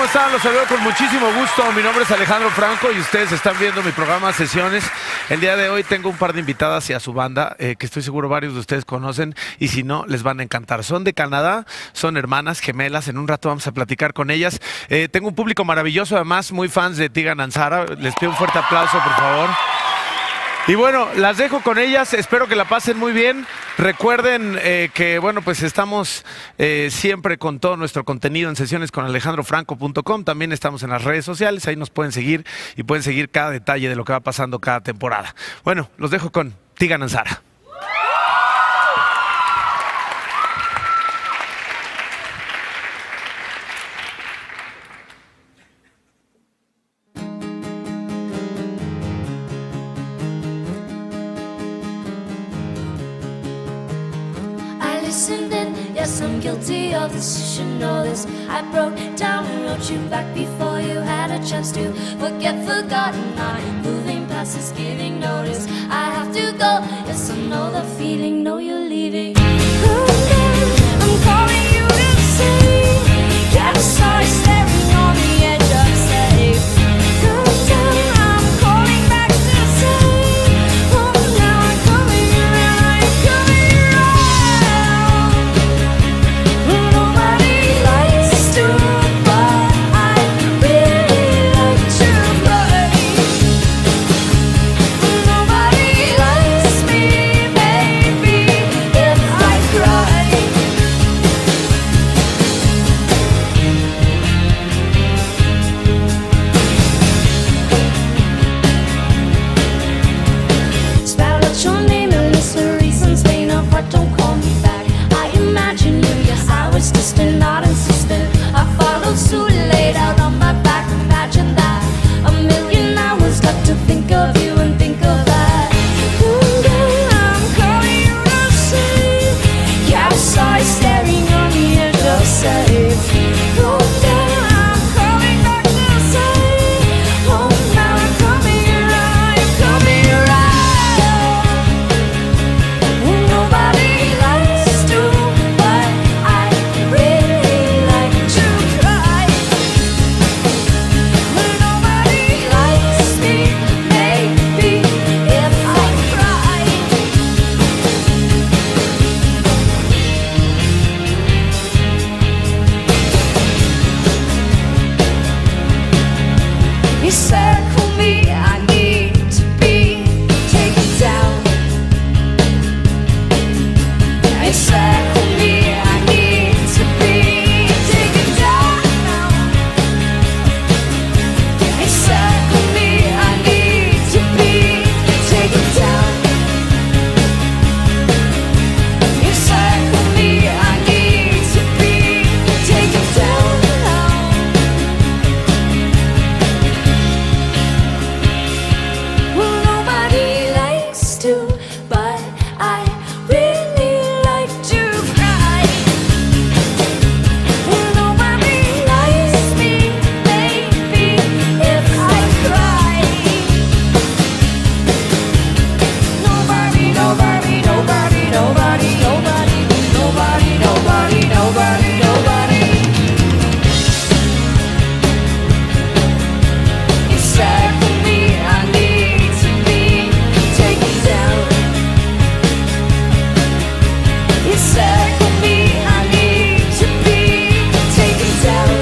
¿Cómo están? Los saludo con muchísimo gusto. Mi nombre es Alejandro Franco y ustedes están viendo mi programa Sesiones. El día de hoy tengo un par de invitadas y a su banda, que estoy seguro varios de ustedes conocen, y si no, les van a encantar. Son de Canadá, son hermanas gemelas. En un rato vamos a platicar con ellas. Tengo un público maravilloso, además, muy fans de Tegan y Sara. Les pido un fuerte aplauso, por favor. Y bueno, las dejo con ellas, espero que la pasen muy bien. Recuerden que, bueno, pues estamos siempre con todo nuestro contenido en sesionesconalejandrofranco.com. También estamos en las redes sociales, ahí nos pueden seguir y pueden seguir cada detalle de lo que va pasando cada temporada. Bueno, los dejo con Tegan y Sara. Yes, I'm guilty of this, you should know this. I broke down and wrote you back before you had a chance to forget, forgotten. I'm moving past this, giving notice. I have to go, yes, I know the feeling, know you're leaving. I'm calling you to say, I'm sorry, staring on the edge of safe. I'm calling back to say, oh, now I'm coming around, I'm coming around. Nobody likes to, but I really like to play. Nobody likes me, baby, if I cry. Spell out your name and list the reasons they know, but don't call me back. I imagine you, yes, I was distant, not insistent. I followed suit, laid out on my back. Imagine that, a million hours left to think of you and think of that. I'm calling you to say, capsize, staring on the edge of safe. I'm calling back to say, oh, now I'm coming around, I'm coming around. Nobody likes to, but I really like to cry. Nobody likes me, maybe, if I cry. You circle me, I need to be taken down. You circle me, I need to be taken down. You circle me, I need to be taken down. You circle me, I need to be taken down. Well, nobody likes to, but I really like to cry. Well, nobody likes me, maybe, if I cry. Nobody, nobody, nobody, nobody, nobody, nobody, nobody, nobody, nobody. You circle me, I need to be taken down. You circle me, I need to be taken down.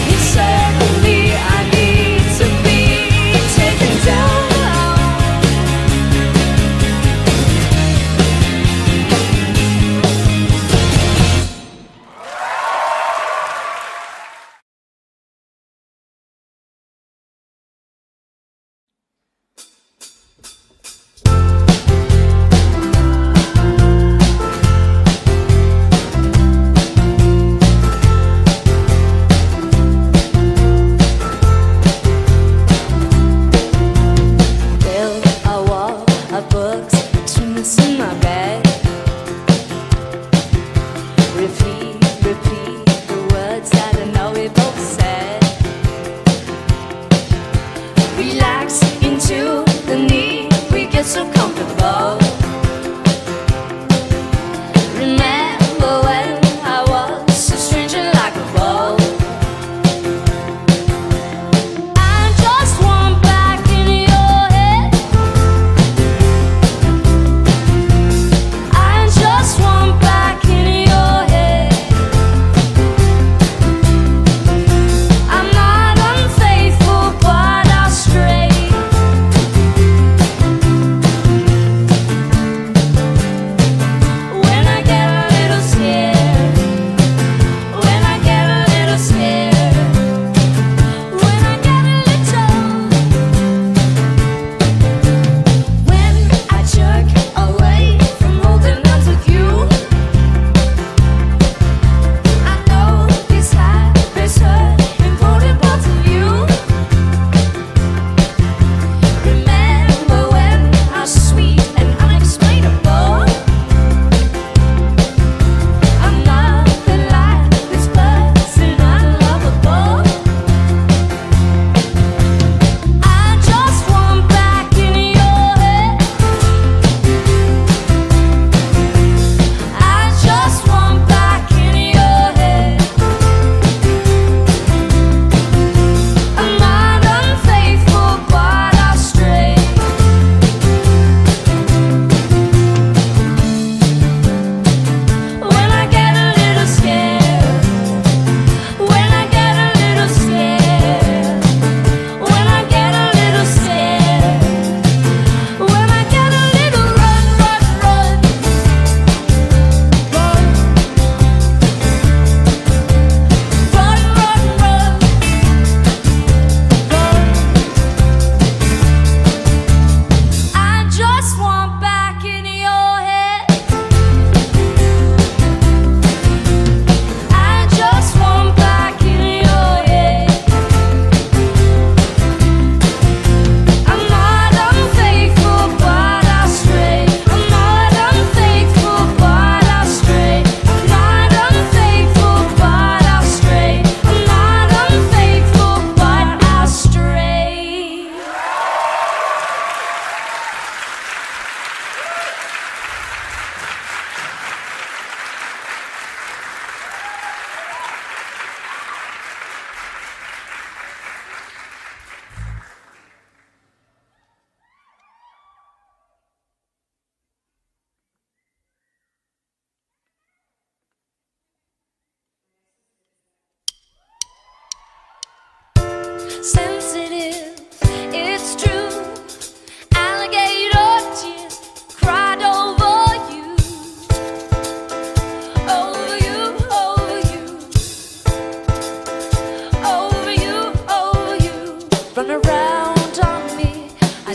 You circle me, I need to be taken down. Build a wall of books between us and my bed. Repeat, repeat the words that I know we both said. Relax into the need, we get so comfortable. Remember when I was a stranger like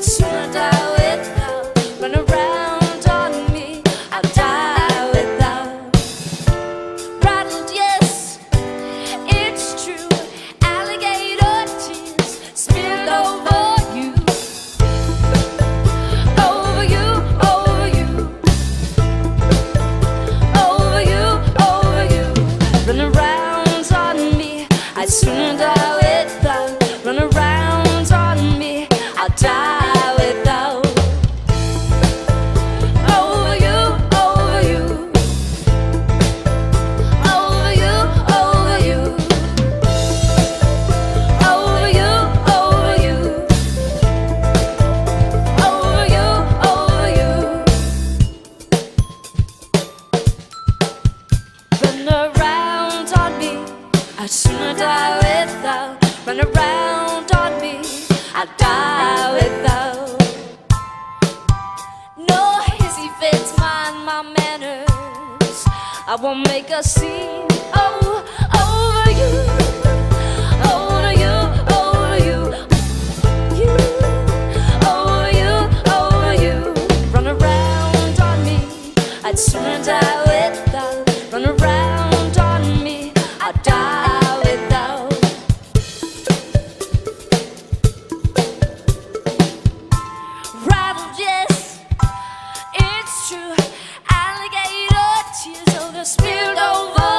I'd sooner die without. Run around on me, I'll die without. Rattled, yes, it's true. Alligator tears spilled over you. Over you, over you. Over you, over you. Run around on me, I'd sooner die without. Run around on me, I'll die without. Over you, over you. Over you, over you. Over you, over you. Over you, over you. Run around on me, I'd sooner die without. Run around on me, I'll die without. No hissy fits, mind my manners. I won't make a scene. Oh, over you, over you, over you, you, over you, over you. Run around on me, I'd sooner die without. Run around on me, I'll die without. Rattled, yes, it's true. Alligator tears, oh, they're spilled over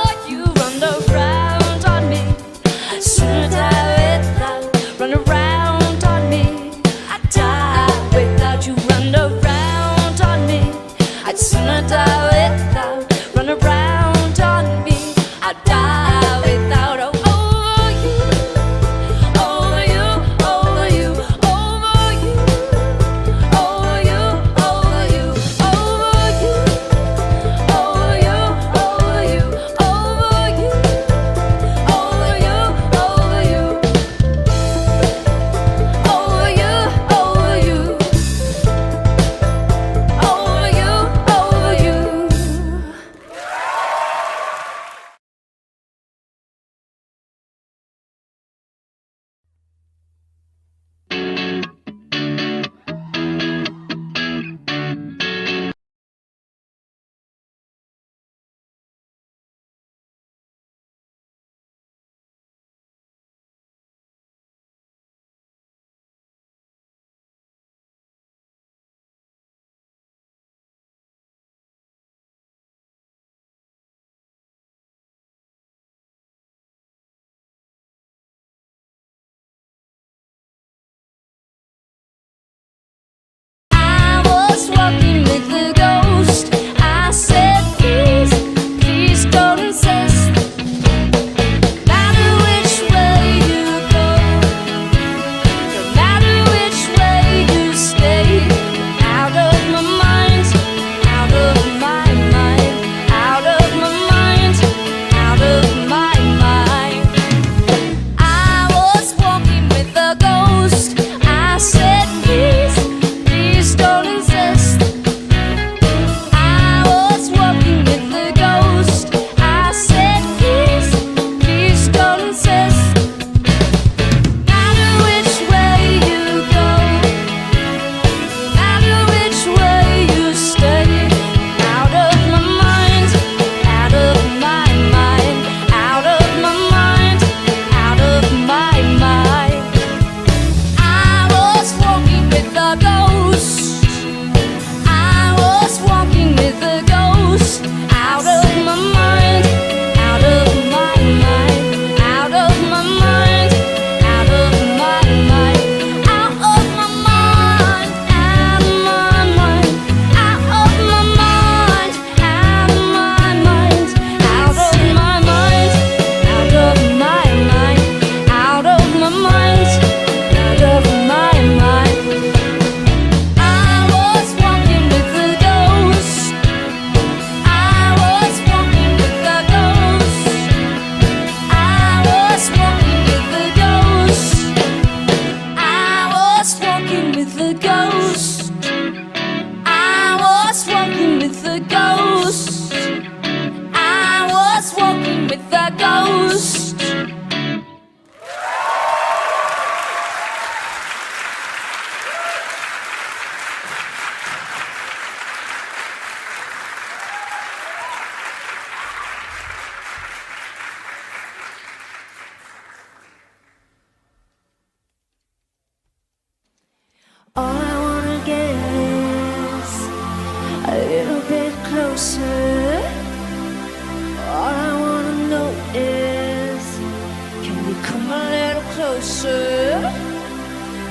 closer.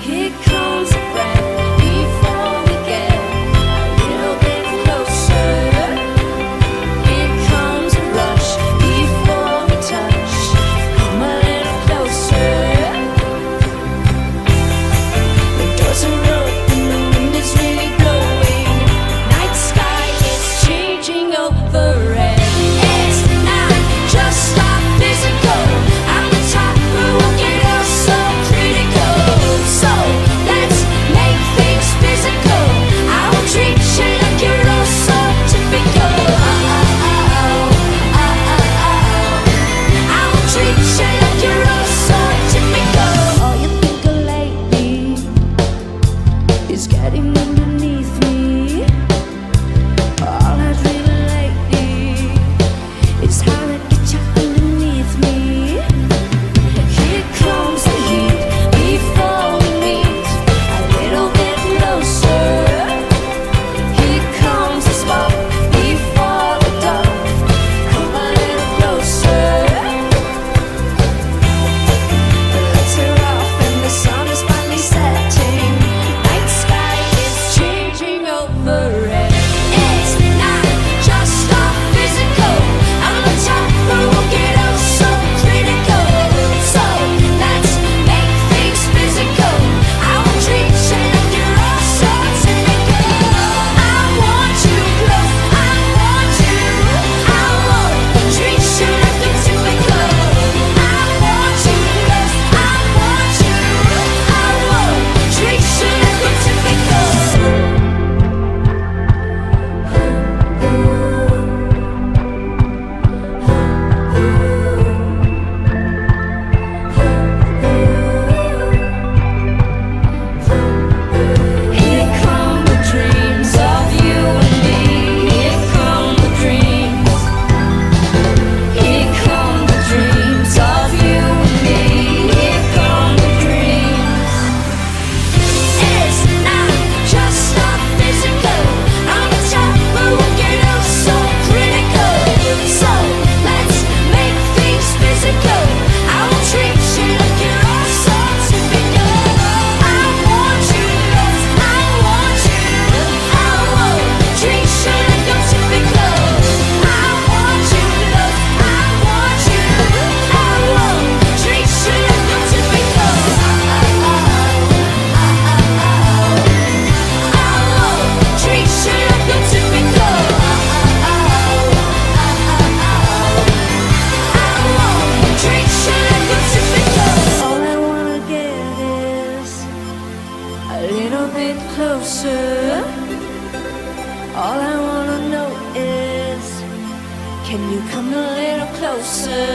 Here comes a breath before we get a little bit closer. Here comes a rush before we touch. Come a little closer. The doors are open, the wind is really blowing. Night sky is changing over red. It's not just our physical. I'm the top who will get us so critical. So let's make things physical. I will treat you like you're all so typical. I will treat you like you're all so typical. All you think of lately is getting underneath me. All I dream of lately is how to get you underneath me. Here comes the heat before we meet a little bit closer. Here comes the spark before the dark. Come a little closer. The lights are off and the sun is finally setting. Night sky is changing over red. It's not just our physical. I'm the top who will get us so critical. So let's make things physical. I will treat you like you're all so typical. I want you close. I want you. I won't treat you like you're typical. I want you close. I want you. I won't treat you like you're typical. Here come the dreams of you and me. Here come the dreams. Here come the dreams of you and me. Here come the dreams. It's not just our physical. I'm the top who will get us so critical. So let's make things physical. I will treat you like you're all so typical. I want you close. I want you. I won't treat you like you're typical. I want you close. I want you. I won't treat you like you're typical. I won't treat you like you're typical. Treat you like you're typical. All I wanna get is a little bit closer. All I wanna know is, can you come a little closer?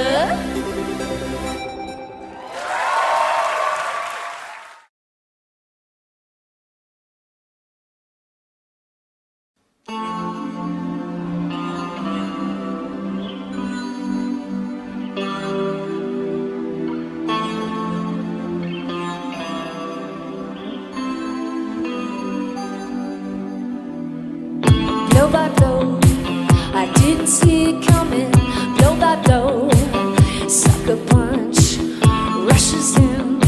Blow by blow, I didn't see it coming. Blow by blow, sucker punch rushes in,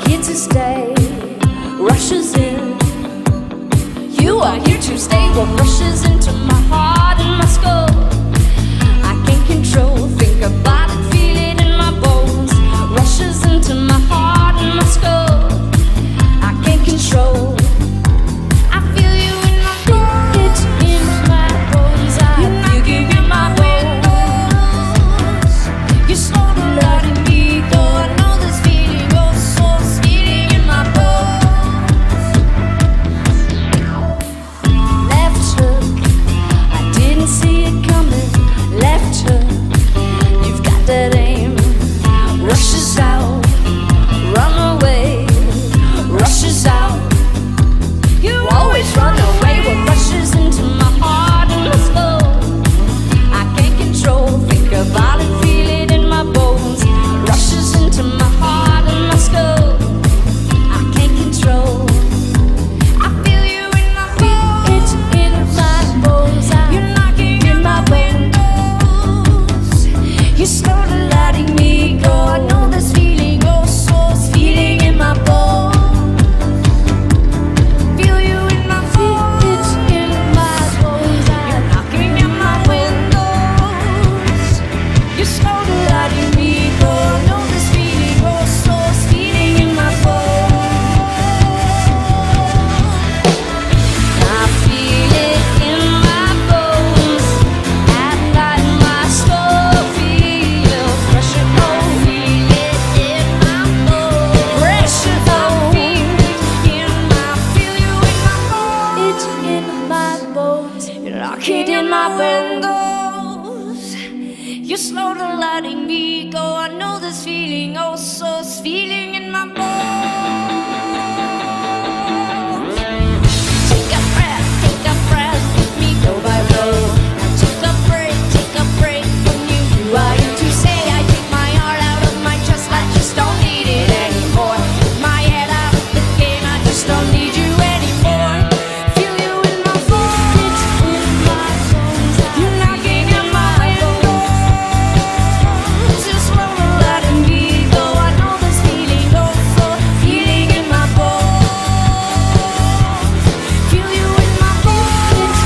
here to stay, rushes in. You are here to stay. What rushes into my heart and my skull, I can't control. Think about it, feel it in my bones. Rushes into my heart and my skull, I can't control. I feel you in my heart, in my bones. I feel you in my bones. You're slowly letting me go. I know this feeling, oh, so sweet in my bones. Left hook, in my bones. You're slow to letting me go. I know this feeling, oh so this feeling in my bones. Take a breath with me, blow by blow. Now take a break from you. Who are you to say I take my heart out of my chest? I just don't need it anymore. My head out of the game, I just don't need you anymore. Feel you in my bones, you're knocking at my doors. You're slow to letting me go. I know this feeling, oh so feeling in my bones. Feel you in my bones,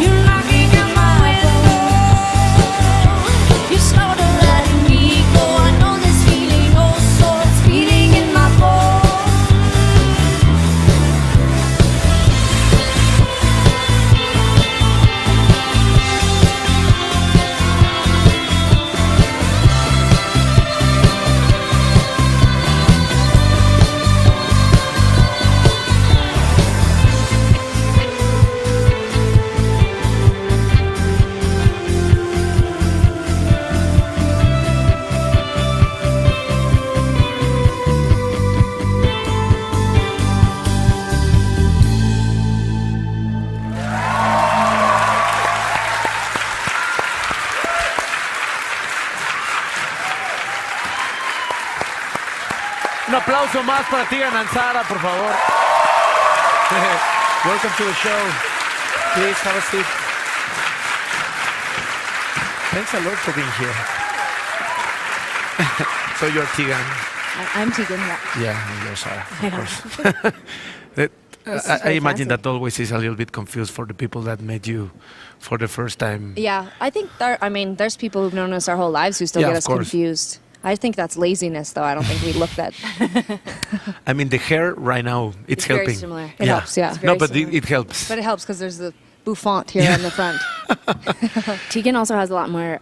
you're knocking at my window. You're slow to letting me go. I know this feeling, oh so it's feeling in my bones. Un aplauso más para Tegan and Sara, por favor. Welcome to the show. Please have a seat. Thanks a lot for being here. So you're Tegan. I'm Tegan, yeah. Yeah, and you're Sara, I of know. course. This is I very imagine fancy. that always is a little bit confused for the people that met you for the first time. Yeah, I think there's people who've known us our whole lives who still Yeah, get of us course. confused. I think that's laziness, though. I don't think we look that. I mean, the hair right now, it's very helping. similar. It helps, yeah. It's No, very but similar. it helps. But it helps because there's the bouffant here on the front. Tegan also has a lot more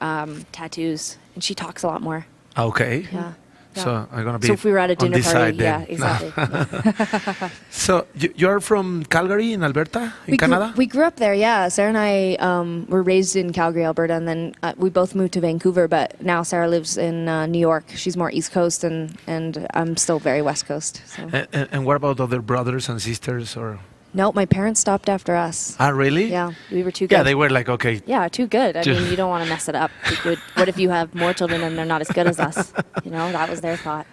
tattoos, and she talks a lot more. Okay. Yeah. So I'm gonna be So if we were at a on dinner this party, side then. yeah, exactly. So you're from Calgary in Alberta, in Canada? We grew up there, yeah. Sarah and I were raised in Calgary, Alberta, and then we both moved to Vancouver. But now Sarah lives in New York. She's more East Coast, and I'm still very West Coast. So. And what about other brothers and sisters? Or No, my parents stopped after us. really? Yeah, we were too good. Yeah, they were like, okay. Yeah, too good. I Too- mean, you don't want to mess it up. What if you have more children and they're not as good as us? You know, that was their thought.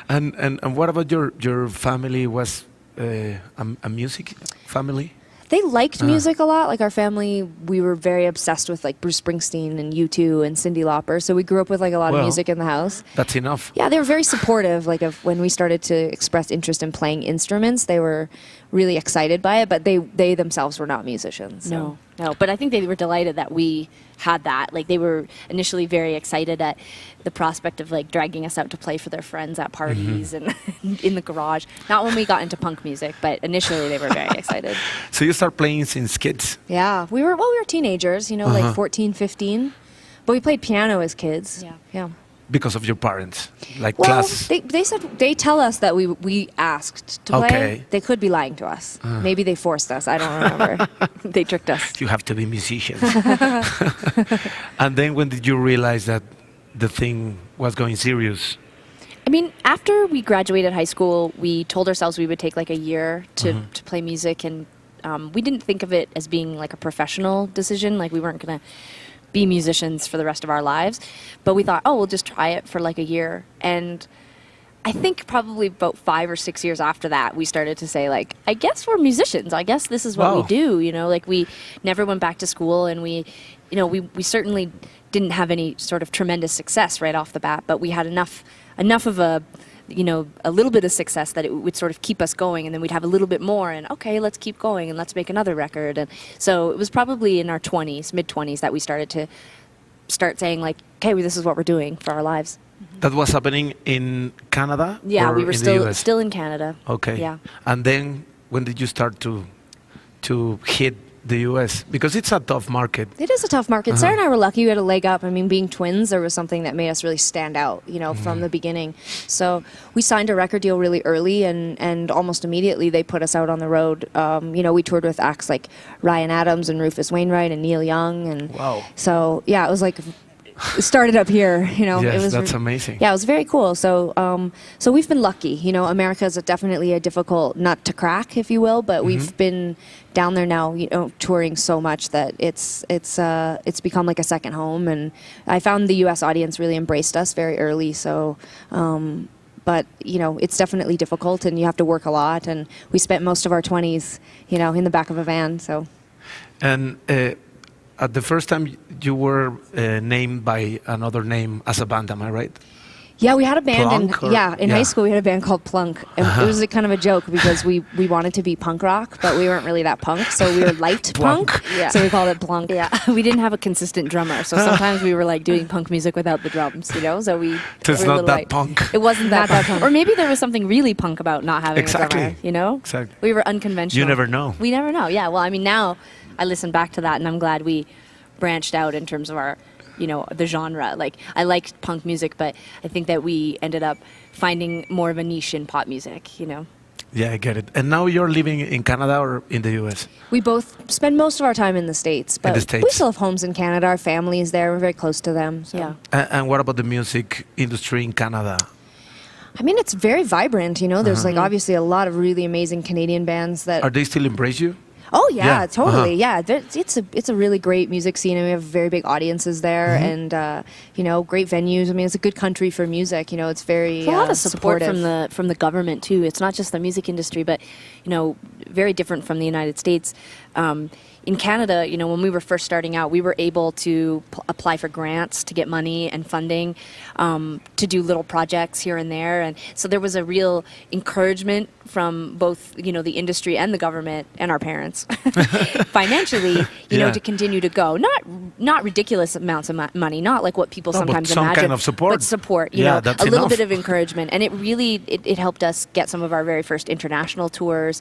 And what about your family? Was a music family? They liked music a lot. Like our family, we were very obsessed with like Bruce Springsteen and U2 and Cyndi Lauper. So we grew up with like a lot Well. of music in the house. That's enough. Yeah, they were very supportive. Like of when we started to express interest in playing instruments, they were really excited by it. But they themselves were not musicians. So. No, but I think they were delighted that we had that. Like they were initially very excited at the prospect of like dragging us out to play for their friends at parties and in the garage. Not when we got into punk music, but initially they were very excited. So you start playing since kids. Yeah, we were teenagers, you know, like 14, 15. But we played piano as kids. Yeah. Yeah. Because of your parents, like Well, class. they said they tell us that we asked to play. Okay. They could be lying to us. Maybe they forced us. I don't remember. They tricked us. You have to be musicians. And then when did you realize that the thing was going serious? I mean, after we graduated high school, we told ourselves we would take like a year to play music, and we didn't think of it as being like a professional decision. Like we weren't gonna be musicians for the rest of our lives, but we thought, oh, we'll just try it for like a year. And I think probably about 5 or 6 years after that, we started to say like, I guess we're musicians. I guess this is what Wow. we do. You know, like we never went back to school, and we certainly didn't have any sort of tremendous success right off the bat, but we had enough of a little bit of success that it would sort of keep us going, and then we'd have a little bit more, and okay, let's keep going and let's make another record. And so it was probably in our 20s, mid-20s, that we started to saying like, okay, well, this is what we're doing for our lives. That was happening in Canada? Yeah, or we were in the US? still in Canada. Okay. Yeah. And then when did you start to hit the U.S. because it's a tough market. It is a tough market. Sarah and I were lucky. We had a leg up. I mean, being twins, there was something that made us really stand out, from the beginning. So we signed a record deal really early, and almost immediately they put us out on the road. We toured with acts like Ryan Adams and Rufus Wainwright and Neil Young. And Wow. so, yeah, it was like... It started up here, Yes, it was that's amazing. Yeah, it was very cool. So, so we've been lucky. America is definitely a difficult nut to crack, if you will. But we've been down there now, touring so much that it's become like a second home. And I found the U.S. audience really embraced us very early. So, but it's definitely difficult, and you have to work a lot. And we spent most of our 20s, in the back of a van. So, And at the first time you were named by another name as a band, am I right? Yeah, we had a band Plunk, in high school we had a band called Plunk. And it was kind of a joke because we wanted to be punk rock, but we weren't really that punk, so we were light punk. Yeah. So we called it Plunk. Yeah, we didn't have a consistent drummer, so sometimes we were like doing punk music without the drums, So we. It's were a not little that light. punk. It wasn't that punk. Or maybe there was something really punk about not having Exactly. a drummer. Exactly. We were unconventional. You never know. We never know. Yeah. Well, I mean, now I listen back to that, and I'm glad we branched out in terms of our. The genre. Like, I liked punk music, but I think that we ended up finding more of a niche in pop music, Yeah, I get it. And now you're living in Canada or in the U.S.? We both spend most of our time in the States, but the States. we still have homes in Canada. Our family is there. We're very close to them. So. Yeah. And what about the music industry in Canada? I mean, it's very vibrant, There's like obviously a lot of really amazing Canadian bands that... Are they still embrace you? Oh yeah, Yeah, totally. Yeah, it's a really great music scene, and we have very big audiences there, and great venues. I mean, it's a good country for music. It's very There's a lot of support supportive. from the government too. It's not just the music industry, but very different from the United States. In Canada, when we were first starting out, we were able to apply for grants to get money and funding to do little projects here and there, and so there was a real encouragement from both the industry and the government and our parents financially, to continue to go. Not ridiculous amounts of money, not like what people sometimes but some imagine, kind of support. but support. That's a little enough. bit of encouragement, and it really it helped us get some of our very first international tours,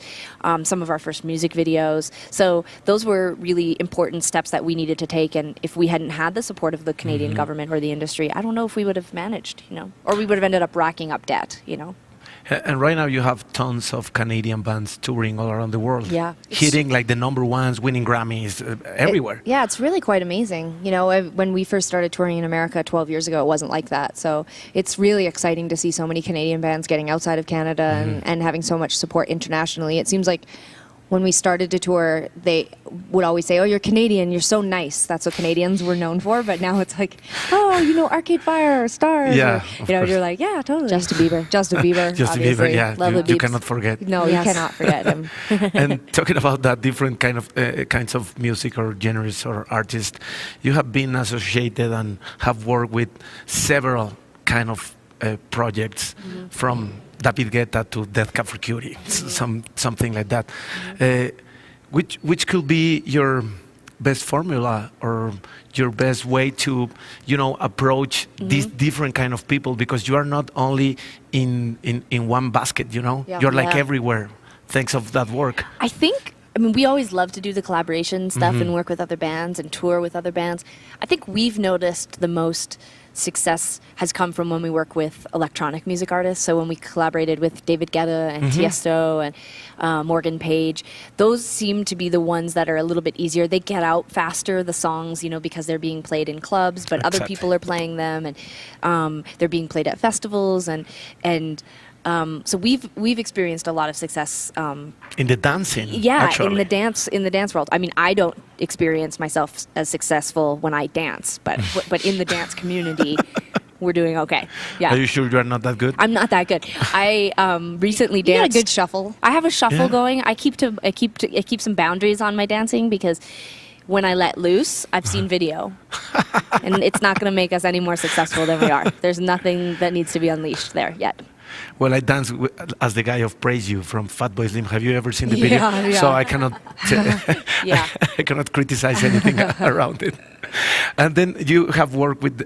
some of our first music videos. So those were really important steps that we needed to take, and if we hadn't had the support of the Canadian government or the industry, I don't know if we would have managed, or we would have ended up racking up debt, And right now you have tons of Canadian bands touring all around the world. Yeah. Hitting like the number ones, winning Grammys everywhere. Yeah, it's really quite amazing. When we first started touring in America 12 years ago, it wasn't like that. So it's really exciting to see so many Canadian bands getting outside of Canada and having so much support internationally. It seems like when we started to tour, they would always say, "Oh, you're Canadian, you're so nice." That's what Canadians were known for. But now it's like, "Oh, Arcade Fire, Stars." Yeah, or, of course. you're like, "Yeah, totally." Justin Bieber. Justin Bieber. Justin Bieber, obviously. yeah, Love the you Biebs. cannot forget. No, you cannot forget him. And talking about that different kinds of music or genres or artists, you have been associated and have worked with several kind of projects from David Guetta to Death Cab for Cutie, something like that. Which could be your best formula or your best way to, approach these different kind of people, because you are not only in one basket, Yeah. You're like Yeah. everywhere thanks of that work. I think, we always love to do the collaboration stuff and work with other bands and tour with other bands. I think we've noticed the most success has come from when we work with electronic music artists. So when we collaborated with David Guetta and Tiesto and Morgan Page, those seem to be the ones that are a little bit easier. They get out faster, the songs, because they're being played in clubs, but other Exactly. people are playing them, and they're being played at festivals, and so we've experienced a lot of success. In the dancing, Yeah, actually. in the dance world. I mean, I don't experience myself as successful when I dance, but in the dance community, we're doing okay. Yeah. Are you sure you are not that good? I'm not that good. I recently You got a danced. good shuffle. I have a shuffle Yeah. going. I keep some boundaries on my dancing, because when I let loose, I've seen video, and it's not going to make us any more successful than we are. There's nothing that needs to be unleashed there yet. Well, I dance as the guy of Praise You from Fatboy Slim. Have you ever seen the video? Yeah. So I cannot, Yeah. I cannot criticize anything around it. And then you have worked with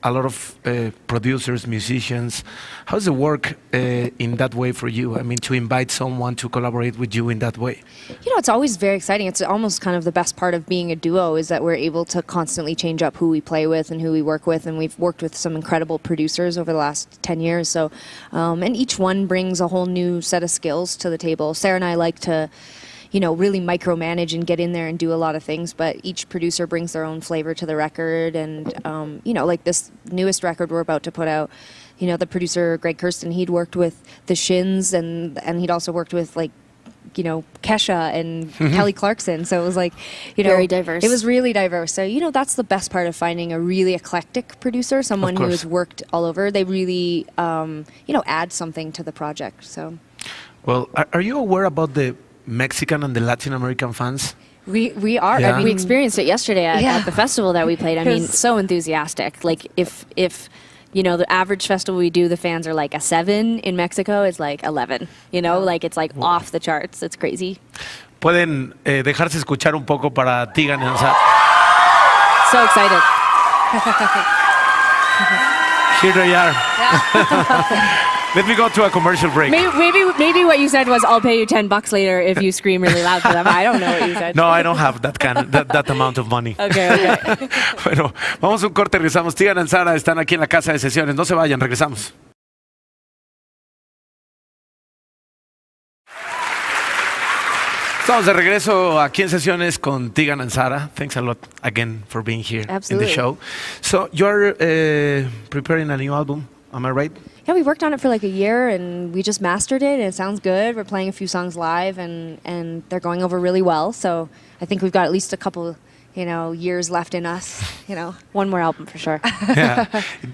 a lot of producers, musicians. How's the work in that way for you? I mean, to invite someone to collaborate with you in that way. It's always very exciting. It's almost kind of the best part of being a duo is that we're able to constantly change up who we play with and who we work with. And we've worked with some incredible producers over the last 10 years. So, and each one brings a whole new set of skills to the table. Sara and I like to, really micromanage and get in there and do a lot of things, but each producer brings their own flavor to the record. And, like this newest record we're about to put out, the producer, Greg Kirsten, he'd worked with the Shins and he'd also worked with Kesha and Kelly Clarkson. So it was very diverse. It was really diverse. So, that's the best part of finding a really eclectic producer, someone who has worked all over. They really, add something to the project. So, well, are you aware about the Mexican and the Latin American fans? We are. Yeah. We experienced it yesterday at the festival that we played. I mean, so enthusiastic. Like if the average festival we do, the fans are like a 7. In Mexico, it's like 11. It's like off the charts. It's crazy. Pueden dejarse escuchar un poco para Tegan and Sara. So excited. Here they are. Let me go to a commercial break. Maybe what you said was I'll pay you $10 later if you scream really loud for them. I don't know what you said. No, I don't have that amount of money. Okay. Bueno, vamos a un corte, regresamos. Tegan and Sara están aquí en la casa de sesiones. No se vayan, regresamos. Estamos de regreso aquí en sesiones con Tegan and Sara. Thanks a lot again for being here Absolutely. in the show. So you're preparing a new album, am I right? Yeah, we worked on it for like a year and we just mastered it and it sounds good. We're playing a few songs live and they're going over really well. So I think we've got at least a couple, years left in us, One more album for sure. Yeah.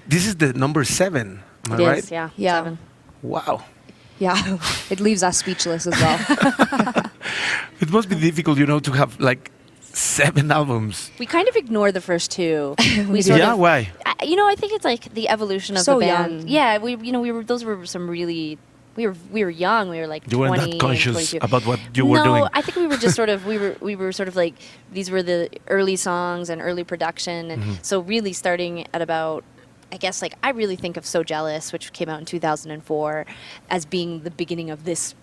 This is the number 7, am I It right? is, yeah. Yeah. 7. Wow. Yeah, it leaves us speechless as well. It must be difficult, to have like 7 albums. We kind of ignore the first 2. Why? I think it's like the evolution of So the band. young. Yeah, we were those were some really we were young. We were like You 20 weren't that conscious 22. about what you were doing. No, I think we were just sort of we were sort of like these were the early songs and early production. And so really starting at about I guess I really think of So Jealous, which came out in 2004, as being the beginning of this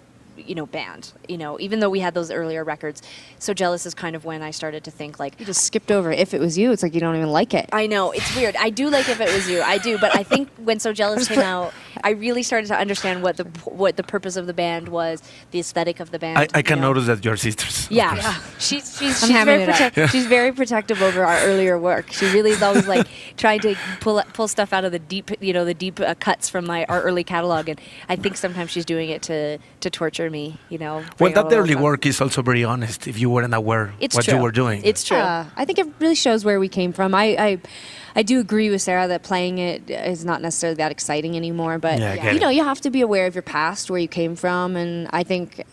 band. Even though we had those earlier records, So Jealous is kind of when I started to think You just skipped over If It Was You. It's like you don't even like it. I know, it's weird. I do like If It Was You. I do, but I think when So Jealous came out, I really started to understand what the purpose of the band was, the aesthetic of the band. I can notice that you're sisters. of Yeah, course. she's I'm very hamming it up. she's very protective over our earlier work. She really is always trying to pull stuff out of the deep cuts from our early catalog, and I think sometimes she's doing it to torture me. Well, bring that all those early up. work is also very honest if you weren't aware It's what true. you were doing. It's true. I think it really shows where we came from. I do agree with Sara that playing it is not necessarily that exciting anymore, but Yeah, I get it. you have to be aware of your past, where you came from, and I think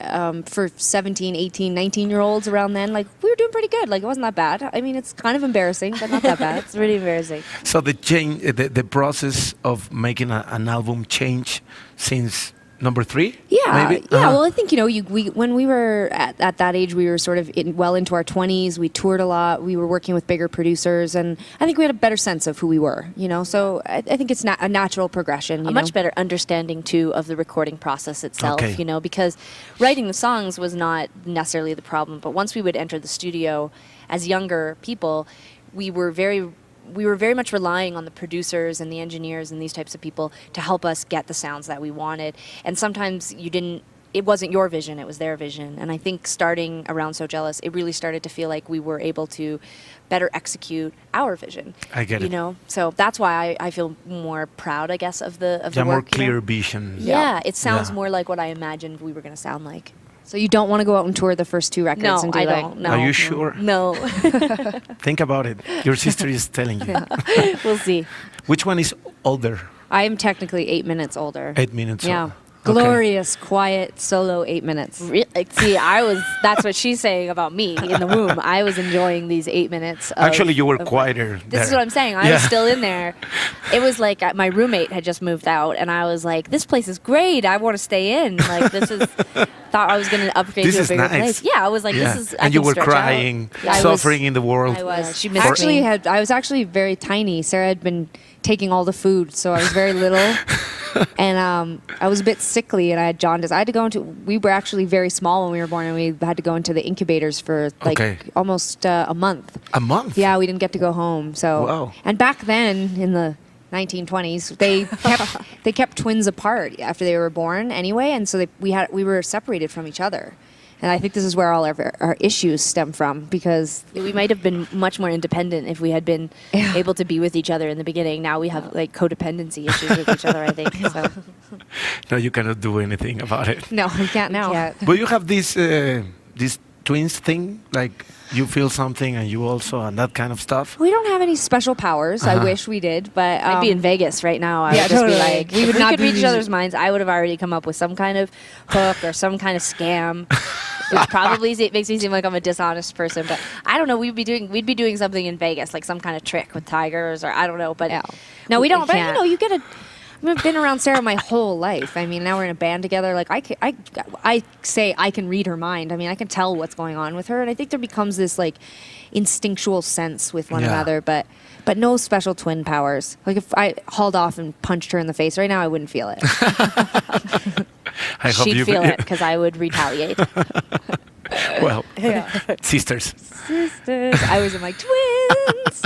for 17, 18, 19-year-olds around then, we were doing pretty good. It wasn't that bad. I mean, it's kind of embarrassing, but not that bad. It's really embarrassing. So the change, the process of making an album change since number 3? Yeah, maybe? yeah. Well, I think when we were at that age, we were sort of well into our 20s. We toured a lot. We were working with bigger producers, and I think we had a better sense of who we were. So I think it's a natural progression. A much better understanding too of the recording process itself. Okay. Because writing the songs was not necessarily the problem, but once we would enter the studio as younger people, we were very much relying on the producers and the engineers and these types of people to help us get the sounds that we wanted. And sometimes it wasn't your vision, it was their vision. And I think starting around So Jealous, it really started to feel like we were able to better execute our vision. I get it. So that's why I feel more proud, I guess, of the Yeah, work. more clear vision. Yeah, it sounds Yeah. more like what I imagined we were going to sound like. So you don't want to go out and tour the first 2 records? No, and do I don't. No. Are you sure? No. Think about it. Your sister is telling you. We'll see. Which one is older? I am technically 8 minutes older. 8 minutes Yeah. older. Okay. Glorious, quiet, solo 8 minutes. See, that's what she's saying about me in the womb. I was enjoying these 8 minutes. Actually, you were quieter. This is what I'm saying. I was still in there. It was like my roommate had just moved out, and I was like, "This place is great. I want to stay in." Thought I was going to upgrade This to a is bigger nice. place. Yeah, I was like, "This is." I And you can were stretch out. crying, Yeah, suffering in the world. I was. She I missed me. I was actually very tiny. Sara had been taking all the food, so I was very little. And I was a bit sickly, and I had jaundice. I had to go into. We were actually very small when we were born, and we had to go into the incubators for like almost a month. A month? Yeah, we didn't get to go home. So, Wow. And back then in the 1920s, they kept twins apart after they were born anyway, and so we were separated from each other. And I think this is where all our issues stem from, because We might have been much more independent if we had been able to be with each other in the beginning. Now we have like codependency issues with each other, I think. So. No, you cannot do anything about it. no, we can't now. But you have this twins thing, like you feel something and you also, and that kind of stuff. We don't have any special powers. I wish we did, but I'd be in Vegas right now. I would just totally. be like, We if would we not could be read each using- other's minds, I would have already come up with some kind of hook or some kind of scam. Which probably makes me seem like I'm a dishonest person, but I don't know. We'd be doing something in Vegas, like some kind of trick with tigers, or I don't know. But no, we don't. But can't. you get a. I've been around Sarah my whole life. I mean, now we're in a band together. Like I say I can read her mind. I mean, I can tell what's going on with her, and I think there becomes this like instinctual sense with one another. But no special twin powers. Like if I hauled off and punched her in the face right now, I wouldn't feel it. I hope she'd you feel it because I would retaliate. Well, sisters. I was in my twins.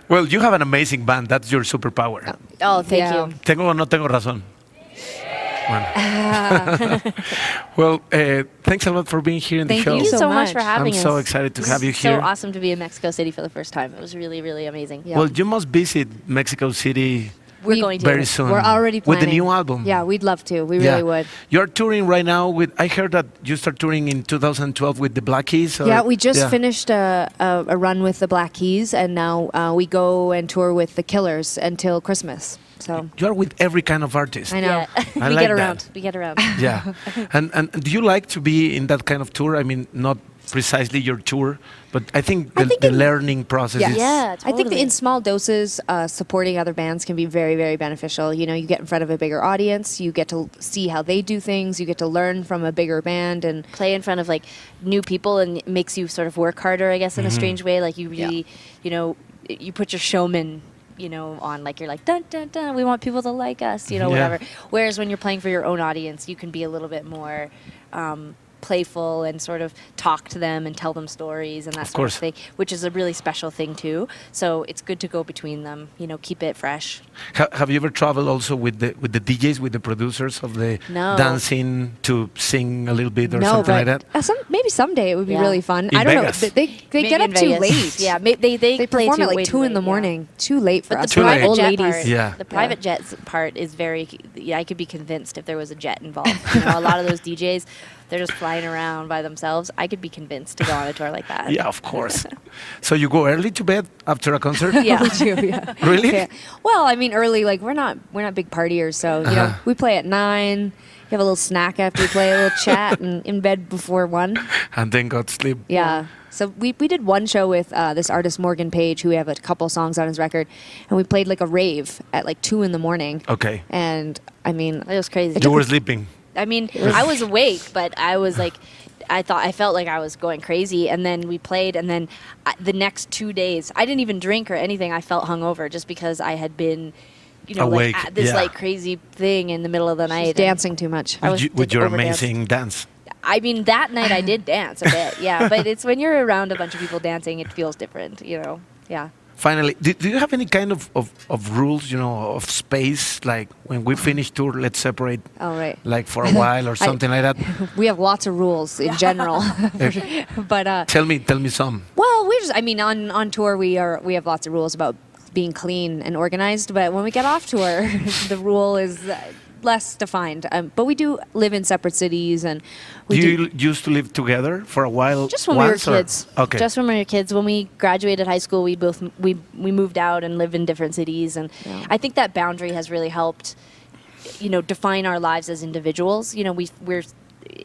Well, you have an amazing band. That's your superpower. Oh, thank Yeah. you. ¿Tengo o no tengo razón? Bueno. Well, thanks a lot for being here in the Thank show. you Thank you so much much. for having I'm us. so excited to This have you is here. So awesome to be in Mexico City for the first time. It was really, really amazing. Yeah. Well, you must visit Mexico City We're going to. very soon. We're already with planning. the new album. Yeah, we'd love to. We really would. You're touring right now with. I heard that you start touring in 2012 with the Black Keys. Or, Yeah, we just finished a run with the Black Keys, and now we go and tour with the Killers until Christmas. So You're with every kind of artist. I know. Yeah. I we like get around. that. We get around. Yeah. And do you like to be in that kind of tour? I mean, not precisely your tour, but I think the learning process is. Yeah, I think that totally. in small doses, supporting other bands can be very, very beneficial. You know, you get in front of a bigger audience, you get to see how they do things, you get to learn from a bigger band, and Play in front of like new people, and it makes you sort of work harder, I guess, in a strange way. Like you really, you know, you put your showman, you know, on, like you're like dun dun dun. We want people to like us, you know, Yeah. whatever. Whereas when you're playing for your own audience, you can be a little bit more playful and sort of talk to them and tell them stories and that sort course. of thing, which is a really special thing too. So it's good to go between them, you know, keep it fresh. Have you ever traveled also with the DJs, with the producers of the No. dancing to sing a little bit or no, something but like that? maybe someday it would be Yeah. really fun. In I don't Vegas. know. They Maybe get up in too Vegas. late. Yeah, they They play perform too at like way 2 in the late, yeah. morning. Too late for But us. the Too private late. old jet ladies. part, Yeah. the private jets part is very. Yeah, I could be convinced if there was a jet involved. You know, a lot of those DJs, they're just flying around by themselves. I could be convinced to go on a tour like that. Yeah, of course. So you go early to bed after a concert? Yeah. We do, yeah. Really? Yeah. Well, I mean, early. Like we're not big partiers, so you know, we play at 9. You have a little snack after we play, a little chat, and in bed before 1. And then go to sleep. Yeah. So we did one show with this artist Morgan Page, who we have a couple songs on his record, and we played like a rave at like 2 in the morning. Okay. And I mean, It was crazy. You were sleeping. I mean, I was awake, but I was like, I felt like I was going crazy. And then we played, and then the next 2 days, I didn't even drink or anything. I felt hungover just because I had been, you know, Awake, like at this yeah. like crazy thing in the middle of the night. and dancing too much. I was With your overdanced. amazing dance. I mean, that night I did dance a bit, yeah. But it's when you're around a bunch of people dancing, it feels different, you know. Yeah. Finally, do you have any kind of rules, you know, of space? Like when we finish tour, let's separate, Oh, right. like for a while or something like that? We have lots of rules in general. But Tell me some. well, we just I mean on tour we have lots of rules about being clean and organized, but when we get off tour, the rule is less defined. But we do live in separate cities, and we Do you used to live together for a while? Just when we were once, or- kids. Okay. Just when we were kids. When we graduated high school, we moved out and lived in different cities, and Yeah. I think that boundary has really helped, you know, define our lives as individuals. You know, we're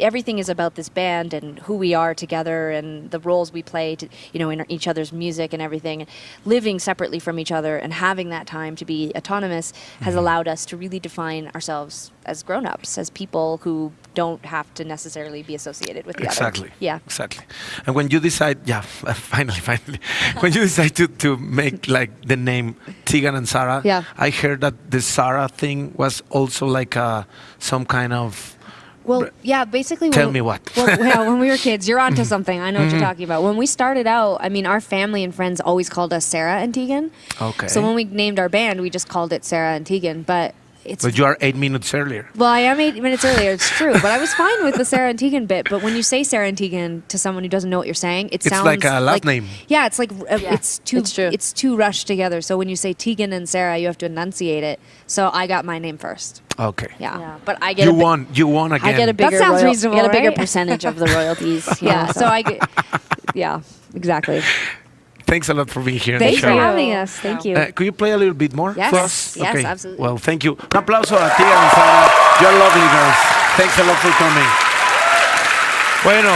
everything is about this band and who we are together and the roles we play, to, you know, in each other's music and everything. And living separately from each other and having that time to be autonomous has allowed us to really define ourselves as grown-ups, as people who don't have to necessarily be associated with the Exactly. other. Yeah. Exactly. And when you decide, finally, when you decide to make like the name Tegan and Sara, Yeah. I heard that the Sara thing was also like some kind of. Well, yeah, basically. Tell me what. When we were kids, you're onto something. I know what you're talking about. When we started out, I mean, our family and friends always called us Sara and Tegan. Okay. So when we named our band, we just called it Sara and Tegan. But it's But you are 8 minutes earlier. well, I am 8 minutes earlier. It's true, but I was fine with the Sara and Tegan bit. But when you say Sara and Tegan to someone who doesn't know what you're saying, it It's sounds like a last name. Yeah, it's like it's too it's true. it's too rushed together. So when you say Tegan and Sara, you have to enunciate it. So I got my name first. Okay. Yeah. But I get You won. You won again. I get a bigger sounds reasonable, I get a bigger right? percentage of the royalties. you Yeah. know, So I get. Yeah. Exactly. Thanks a lot for being here on Thanks the for show. having us. Thank you. Could you play a little bit more Yes. for us? Yes, absolutely. Well, thank you. Un aplauso a Tegan and Sara. You're lovely girls. Thanks a lot for coming. Bueno,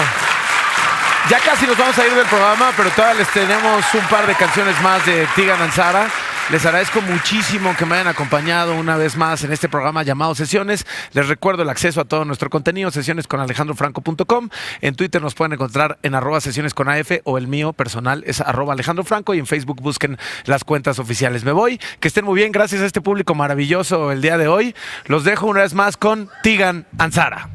ya casi nos vamos a ir del programa, pero todavía les tenemos un par de canciones más de Tegan and Sara. Les agradezco muchísimo que me hayan acompañado una vez más en este programa llamado Sesiones. Les recuerdo el acceso a todo nuestro contenido, sesionesconalejandrofranco.com. En Twitter nos pueden encontrar en @sesionesconaf o el mío personal es @alejandrofranco y en Facebook busquen las cuentas oficiales. Me voy, que estén muy bien, gracias a este público maravilloso el día de hoy. Los dejo una vez más con Tegan and Sara.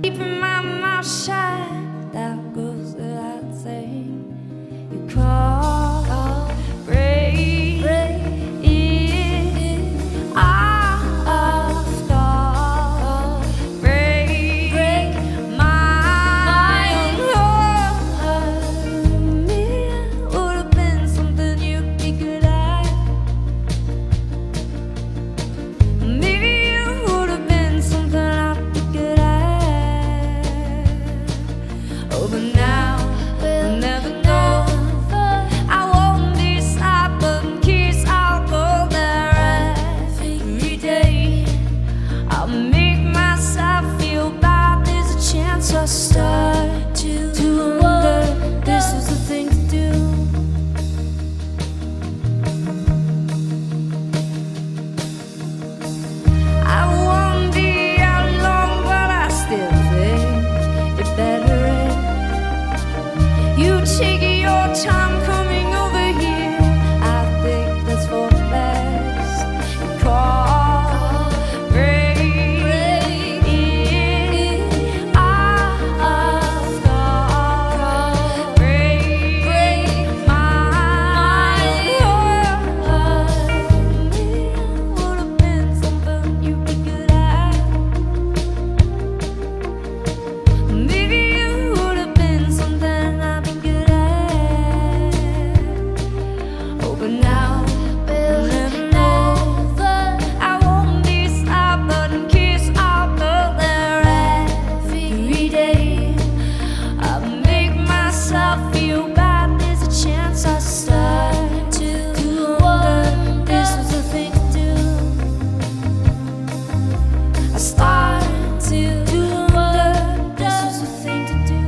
Keeping my mouth shut, that goes without saying. You call, break it off, break my own heart. Me would have been something you'd be good at. Maybe you would have been something I'd be good at. Oh, but now we'll never know. I won't decide, but in case I'll go there every day. I'll make myself feel bad. There's a chance I'll start to wonder this was the thing to do. I won't be out long, but I still think it better if you take your time coming over here. I think that's for the best. You call, break it off, break my heart. Me would have been something you'd be good at. Maybe you would have been something I'd be good at. Oh, but now we'll never know. I won't be stopped, but in case I'll go there every day. I'll make myself feel bad. There's a chance I'll start to wonder this was the thing to do. I start to wonder this was the thing to do.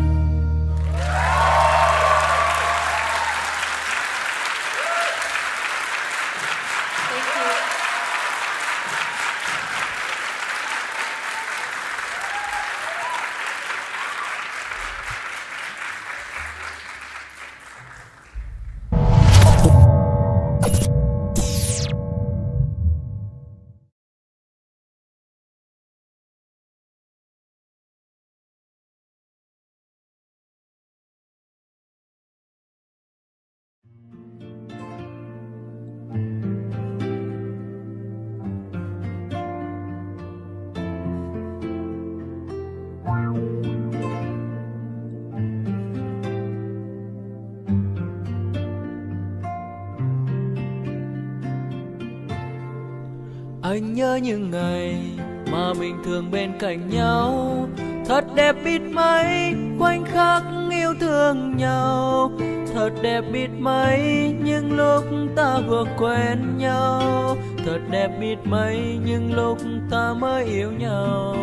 Anh nhớ những ngày mà mình thường bên cạnh nhau, thật đẹp biết mấy khoảnh khắc yêu thương nhau, thật đẹp biết mấy những lúc ta vừa quen nhau, thật đẹp biết mấy những lúc ta mới yêu nhau.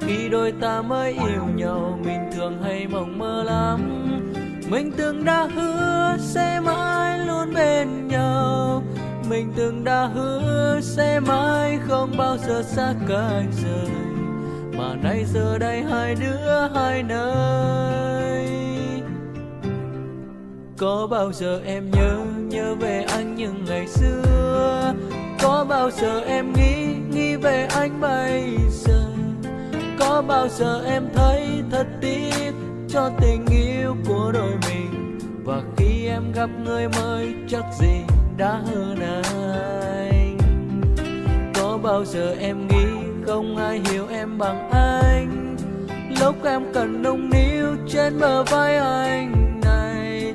Khi đôi ta mới yêu nhau, mình thường hay mộng mơ lắm. Mình từng đã hứa sẽ mãi luôn bên nhau, mình từng đã hứa sẽ mãi không bao giờ xa cách rời. Mà nay giờ đây hai đứa hai nơi. Có bao giờ em nhớ về anh những ngày xưa? Có bao giờ em nghĩ về anh bây giờ? Có bao giờ em thấy thật tiếc cho tình yêu của đôi mình? Và khi em gặp người mới chắc gì đã hơn anh. Có bao giờ em nghĩ không ai hiểu em bằng anh? Lúc em cần nung níu trên bờ vai anh này,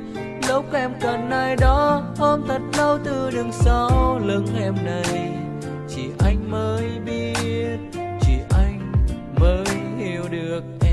lúc em cần ai đó ôm thật lâu từ đằng sau lưng em này. Chỉ anh mới biết, chỉ anh mới hiểu được em.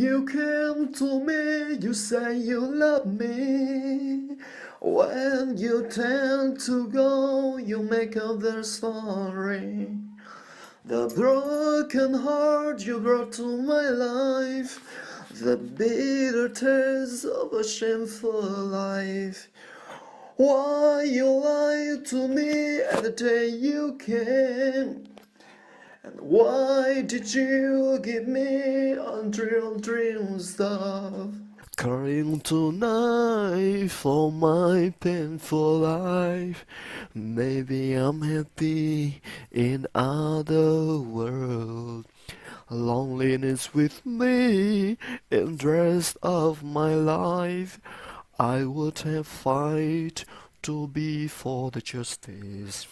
you came to me, you say you love me. When you tend to go, you make up their story. The broken heart you brought to my life, the bitter taste of a shameful life. Why you lied to me at the day you came? And why did you give me unreal dream stuff? Crying tonight for my painful life. Maybe I'm happy in other world. Loneliness with me in the rest of my life. I would have fight to be for the justice.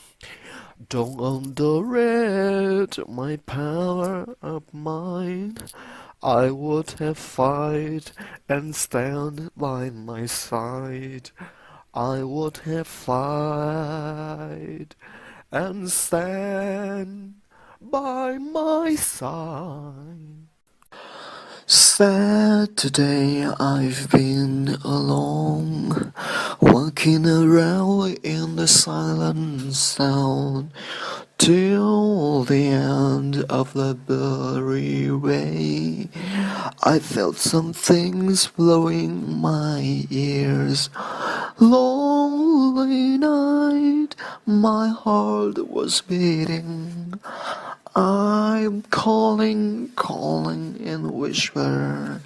Don't underrate my power of mind. I would have fight and stand by my side. I would have fight and stand by my side. Saturday I've been alone, walking around in the silent sound, till the end of the blurry way. I felt some things blowing my ears. Lonely night, my heart was beating. I'm calling in whisper.